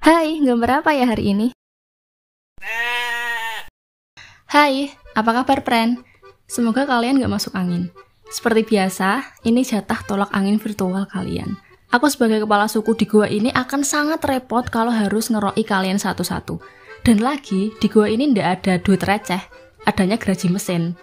Hai, gambar apa ya hari ini? Hai, apa kabar friend? Semoga kalian gak masuk angin. Seperti biasa, ini jatah tolak angin virtual kalian. Aku sebagai kepala suku di gua ini akan sangat repot kalau harus ngeroi kalian satu-satu. Dan lagi, di gua ini ndak ada duit receh, adanya geraji mesin.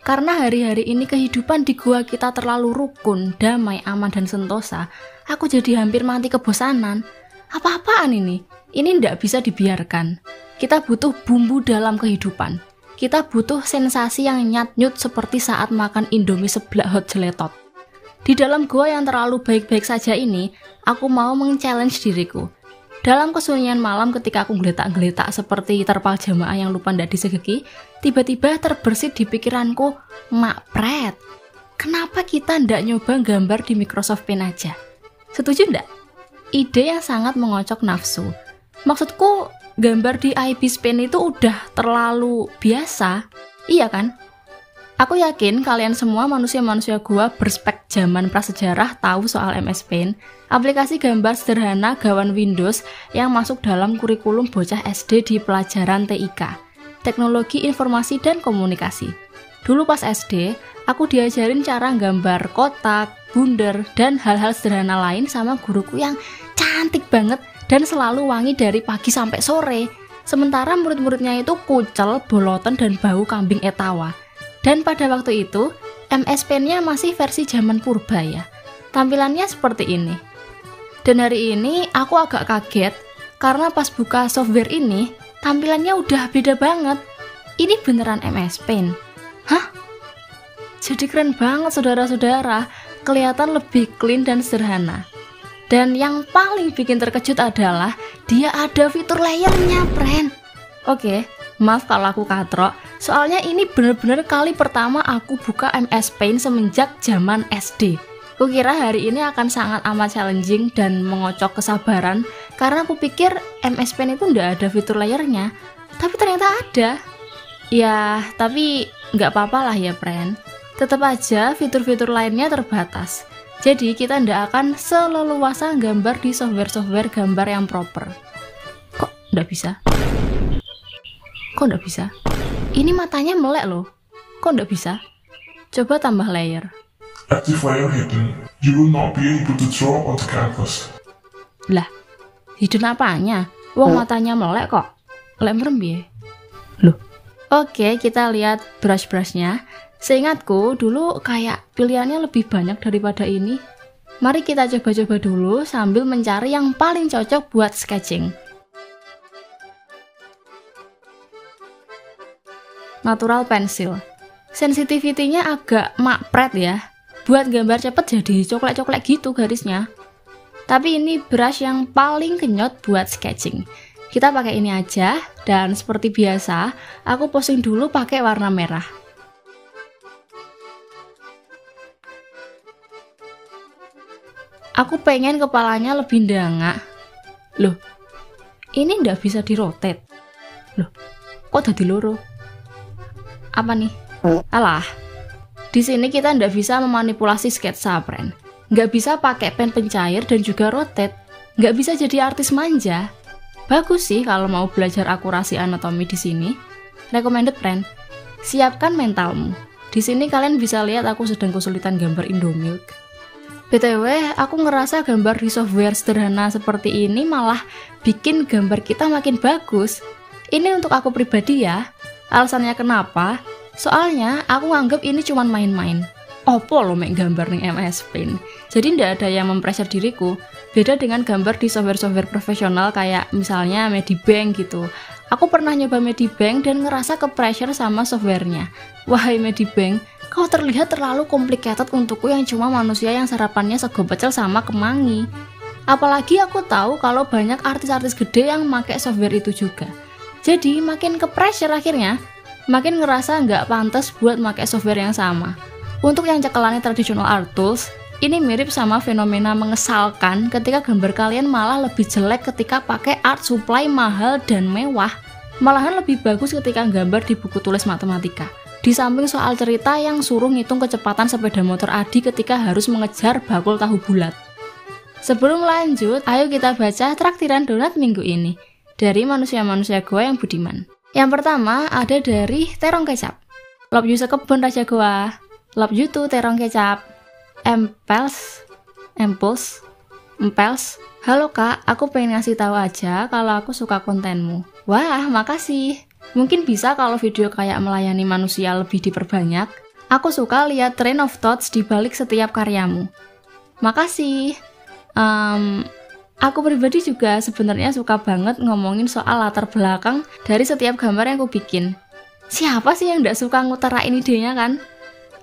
Karena hari-hari ini kehidupan di gua kita terlalu rukun, damai, aman, dan sentosa, aku jadi hampir mati kebosanan. Apa-apaan ini? Ini ndak bisa dibiarkan. Kita butuh bumbu dalam kehidupan. Kita butuh sensasi yang nyat-nyut seperti saat makan Indomie seblak hot jeletot. Di dalam gua yang terlalu baik-baik saja ini, aku mau meng-challenge diriku. Dalam kesunyian malam ketika aku geletak-geletak seperti terpal jamaah yang lupa ndak disegeki, tiba-tiba terbersit di pikiranku, "Mak Pret, kenapa kita ndak nyoba gambar di Microsoft Paint aja?" Setuju ndak? Ide yang sangat mengocok nafsu. Maksudku, gambar di IBIS Paint itu udah terlalu biasa, iya kan? Aku yakin kalian semua manusia-manusia gua berspek zaman prasejarah tahu soal MS Paint, aplikasi gambar sederhana gawan Windows yang masuk dalam kurikulum bocah SD di pelajaran TIK, Teknologi Informasi dan Komunikasi. Dulu pas SD, aku diajarin cara gambar kotak, bundar, dan hal-hal sederhana lain sama guruku yang cantik banget dan selalu wangi dari pagi sampai sore. Sementara murid-muridnya itu kucel, boloton, dan bau kambing etawa. Dan pada waktu itu, MS Paint-nya masih versi zaman purba ya. Tampilannya seperti ini. Dan hari ini aku agak kaget karena pas buka software ini, tampilannya udah beda banget. Ini beneran MS Paint. Hah? Jadi keren banget saudara-saudara, kelihatan lebih clean dan sederhana. Dan yang paling bikin terkejut adalah dia ada fitur layernya, friend. Oke, maaf kalau aku katrok, soalnya ini bener-bener kali pertama aku buka MS Paint semenjak zaman SD. Kukira hari ini akan sangat amat challenging dan mengocok kesabaran, karena aku pikir MS Paint itu nggak ada fitur layernya, tapi ternyata ada. Ya, tapi nggak apa-apa lah ya, friend. Tetap aja fitur-fitur lainnya terbatas. Jadi kita ndak akan seleluasa gambar di software-software gambar yang proper. Kok ndak bisa? Kok ndak bisa? Ini matanya melek loh. Kok ndak bisa? Coba tambah layer. Active layer hidden. You will not be able to draw on the canvas. Lah, hidden apanya? Wong matanya melek kok. Lek merem piye? Loh. Oke, kita lihat brush-brushnya. Seingatku, dulu kayak pilihannya lebih banyak daripada ini. Mari kita coba-coba dulu sambil mencari yang paling cocok buat sketching. Natural pencil. Sensitivity-nya agak makpret ya. Buat gambar cepet jadi coklat-coklat gitu garisnya. Tapi ini brush yang paling kenyot buat sketching. Kita pakai ini aja, dan seperti biasa, aku posting dulu pakai warna merah. Aku pengen kepalanya lebih ndangak. Loh, ini ndak bisa di-rotate. Loh, kok jadi loro? Apa nih? Alah, di sini kita ndak bisa memanipulasi sketsa, friend. Nggak bisa pakai pen pencair dan juga rotate. Nggak bisa jadi artis manja. Bagus sih kalau mau belajar akurasi anatomi di sini. Recommended, friend. Siapkan mentalmu. Di sini kalian bisa lihat aku sedang kesulitan gambar Indomilk. BTW, aku ngerasa gambar di software sederhana seperti ini malah bikin gambar kita makin bagus. Ini untuk aku pribadi ya. Alasannya kenapa? Soalnya aku nganggep ini cuma main-main. Opo lo mek gambar ning MS Paint. Jadi ndak ada yang mempressure diriku. Beda dengan gambar di software-software profesional kayak misalnya Medibank gitu. Aku pernah nyoba Medibank dan ngerasa ke-pressure sama softwarenya. Wahai Medibank, kau terlihat terlalu complicated untukku yang cuma manusia yang sarapannya sego pecel sama kemangi. Apalagi aku tahu kalau banyak artis-artis gede yang pakai software itu juga. Jadi makin ke-pressure akhirnya, makin ngerasa nggak pantas buat pakai software yang sama. Untuk yang cekelannya traditional art tools, ini mirip sama fenomena mengesalkan ketika gambar kalian malah lebih jelek ketika pakai art supply mahal dan mewah. Malahan lebih bagus ketika gambar di buku tulis matematika. Di samping soal cerita yang suruh ngitung kecepatan sepeda motor Adi ketika harus mengejar bakul tahu bulat. Sebelum lanjut, ayo kita baca traktiran donat minggu ini dari manusia-manusia goa yang budiman. Yang pertama ada dari Terong Kecap. Love you sekebon Raja Goa. Love you too Terong Kecap. Empels. Halo kak, aku pengen ngasih tahu aja kalau aku suka kontenmu. Wah, makasih. Mungkin bisa kalau video kayak melayani manusia lebih diperbanyak. Aku suka lihat train of thoughts di balik setiap karyamu. Makasih. Aku pribadi juga sebenarnya suka banget ngomongin soal latar belakang dari setiap gambar yang aku bikin. Siapa sih yang gak suka ngutarain idenya kan?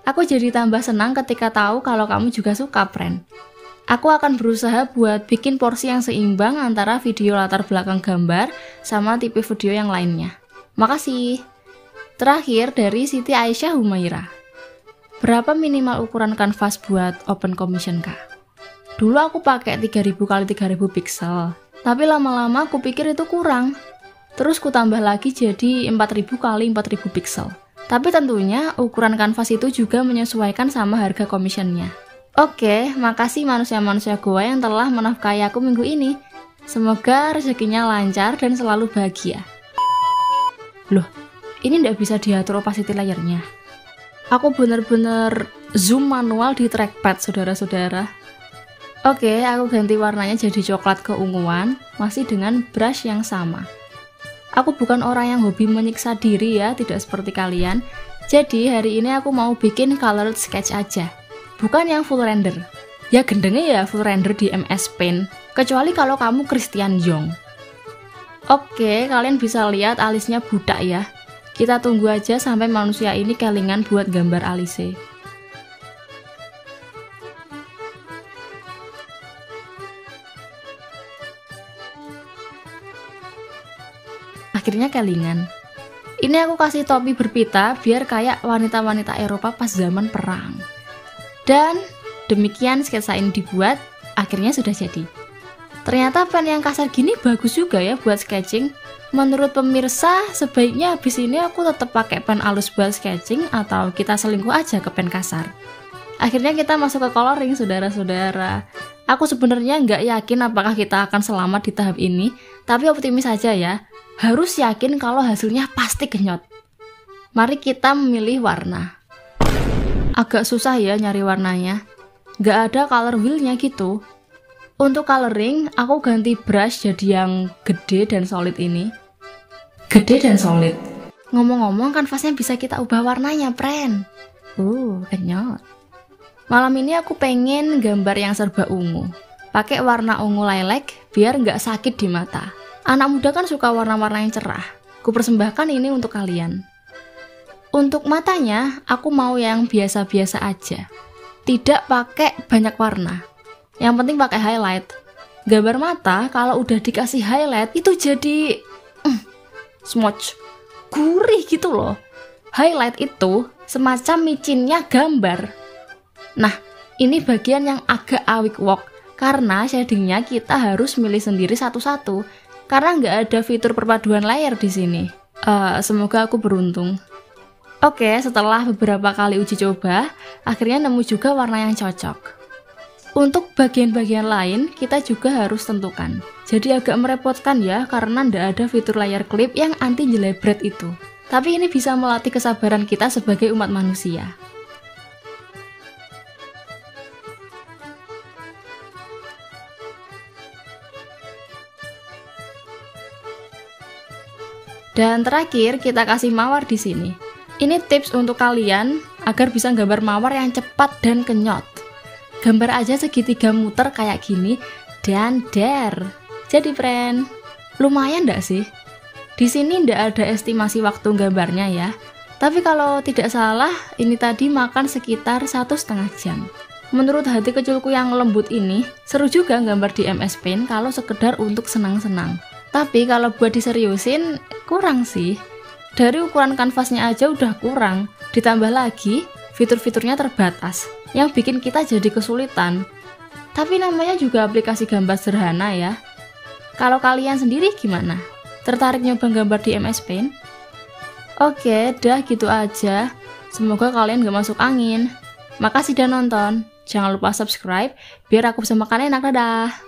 Aku jadi tambah senang ketika tahu kalau kamu juga suka, friend. Aku akan berusaha buat bikin porsi yang seimbang antara video latar belakang gambar sama tipe video yang lainnya. Makasih. Terakhir dari Siti Aisyah Humaira. Berapa minimal ukuran kanvas buat open commission kak? Dulu aku pakai 3000 x 3000 pixel, tapi lama-lama aku pikir itu kurang. Terus ku tambah lagi jadi 4000 x 4000 pixel. Tapi tentunya ukuran kanvas itu juga menyesuaikan sama harga commissionnya. Oke, makasih manusia-manusia goa yang telah menafkahi aku minggu ini. Semoga rezekinya lancar dan selalu bahagia. Loh, ini nggak bisa diatur opacity layernya. Aku bener-bener zoom manual di trackpad, saudara-saudara. Oke, aku ganti warnanya jadi coklat keunguan, masih dengan brush yang sama. Aku bukan orang yang hobi menyiksa diri ya, tidak seperti kalian. Jadi hari ini aku mau bikin colored sketch aja, bukan yang full render. Ya gendengnya ya full render di MS Paint, kecuali kalau kamu Christian Jong. Oke, kalian bisa lihat alisnya budak ya. Kita tunggu aja sampai manusia ini kelingan buat gambar alisnya. Akhirnya kelingan. Ini aku kasih topi berpita biar kayak wanita-wanita Eropa pas zaman perang. Dan demikian sketsa ini dibuat, akhirnya sudah jadi. Ternyata pen yang kasar gini bagus juga ya buat sketching. Menurut pemirsa, sebaiknya habis ini aku tetap pakai pen halus buat sketching atau kita selingkuh aja ke pen kasar. Akhirnya kita masuk ke coloring, saudara-saudara. Aku sebenarnya nggak yakin apakah kita akan selamat di tahap ini, tapi optimis aja ya. Harus yakin kalau hasilnya pasti genyot. Mari kita memilih warna. Agak susah ya nyari warnanya. Nggak ada color wheel-nya gitu. Untuk coloring, aku ganti brush jadi yang gede dan solid ini. Gede dan solid. Ngomong-ngomong, kanvasnya bisa kita ubah warnanya, friend. Kenyot. Malam ini aku pengen gambar yang serba ungu. Pakai warna ungu lilac biar nggak sakit di mata. Anak muda kan suka warna-warna yang cerah. Kupersembahkan ini untuk kalian. Untuk matanya, aku mau yang biasa-biasa aja. Tidak pakai banyak warna. Yang penting pakai highlight. Gambar mata kalau udah dikasih highlight itu jadi smudge, gurih gitu loh. Highlight itu semacam micinnya gambar. Nah, ini bagian yang agak awkward wok karena shadingnya kita harus milih sendiri satu-satu. Karena nggak ada fitur perpaduan layer di sini. Semoga aku beruntung. Oke, setelah beberapa kali uji coba, akhirnya nemu juga warna yang cocok. Untuk bagian-bagian lain, kita juga harus tentukan. Jadi agak merepotkan ya, karena nggak ada fitur layar clip yang anti jelebret itu. Tapi ini bisa melatih kesabaran kita sebagai umat manusia. Dan terakhir, kita kasih mawar di sini. Ini tips untuk kalian agar bisa gambar mawar yang cepat dan kenyot. Gambar aja segitiga muter kayak gini dan jadi friend. Lumayan nggak sih? Di sini nggak ada estimasi waktu gambarnya ya. Tapi kalau tidak salah, ini tadi makan sekitar 1,5 jam. Menurut hati kecilku yang lembut ini, seru juga gambar di MS Paint kalau sekedar untuk senang-senang. Tapi kalau buat diseriusin, kurang sih. Dari ukuran kanvasnya aja udah kurang. Ditambah lagi, fitur-fiturnya terbatas, yang bikin kita jadi kesulitan. Tapi namanya juga aplikasi gambar sederhana ya. Kalau kalian sendiri gimana? Tertarik nyoba gambar di MS Paint? Oke, dah gitu aja. Semoga kalian gak masuk angin. Makasih udah nonton. Jangan lupa subscribe biar aku bisa makan enak. Dadah!